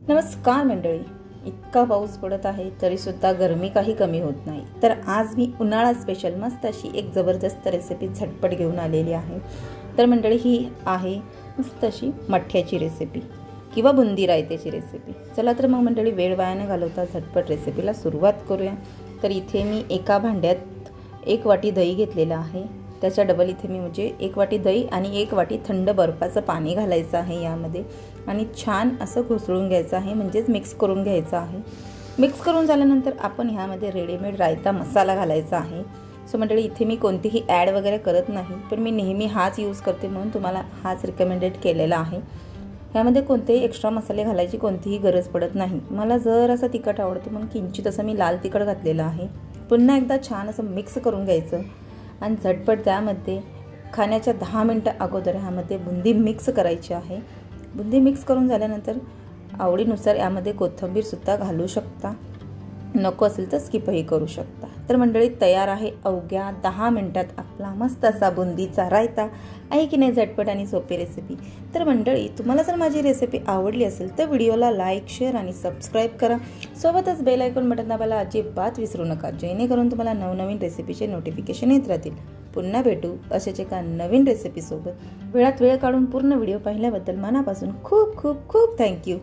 नमस्कार मंडळी, इतका पाऊस पडत आहे तरी सुद्धा गरमी काही कमी होत नाही। तर आज मी उन्हाळा स्पेशल मस्त अशी एक जबरदस्त रेसिपी झटपट घेऊन आलेली आहे। तर मंडळी ही आहे मस्त अशी मठ्ठ्याची रेसिपी किंवा बुंदी रायत्याची रेसिपी। चला तर मग मंडळी वेळ वाया न घालवता झटपट रेसिपीला सुरुवात करूया। तर इथे मी एका भांड्यात 1 वाटी दही घेतलेला आहे। त्याच्या डबल इथे मी म्हणजे 1 वाटी दही आणि 1 वाटी थंड बर्फाचं पाणी घालायचं आहे यामध्ये आणि छान असं घुसळून घ्यायचं आहे, म्हणजेच मिक्स करून घ्यायचं आहे। मिक्स करून झाल्यानंतर आपण ह्यामध्ये रेडीमेड रायता मसाला घालायचा आहे। सो मंडळी इथे मी कोणतीही ॲड वगैरे करत नाही, पण मी नेहमी हाच यूज करते म्हणून तुम्हाला हाच रिकमेंडेड केलेला आहे। ह्यामध्ये कोणतेही एक्स्ट्रा मसाले घालायची कोणतीही गरज पडत नाही। मला जर असं तिखट आवडतं म्हणून किंचित असं मी लाल तिखट घातलेलं आहे। पुन्हा एकदा छान असं मिक्स करून घ्यायचं आणि झटपट त्यामध्ये खाण्याच्या 10 मिनिटं अगोदर ह्यामध्ये बुंदी मिक्स करायची आहे। बुंदी मिक्स करून झाल्यानंतर आवडीनुसार यामध्ये कोथिंबीर सुद्धा घालू शकता, नको असेल तर स्किपही करू शकता। तर मंडळी तयार आहे अवघ्या 10 मिनिटात आपला मस्त असा बुंदीचा रायता। आहे की नाही झटपट आणि सोपी रेसिपी। तर मंडळी तुम्हाला जर माझी रेसिपी आवडली असेल तर व्हिडिओला लाईक, शेअर आणि सबस्क्राईब करा। सोबतच बेल आयकॉन बटन दाबायला अजिबात विसरू नका, जेणेकरून तुम्हाला नवनवीन रेसिपीचे नोटिफिकेशन येत राहतील। पुन्हा भेटू अशाच एका नवीन रेसिपी सोबत। वेळात वेळ काढून पूर्ण व्हिडिओ पाहिल्याबद्दल मनापासून खूप खूप खूप थँक्यू।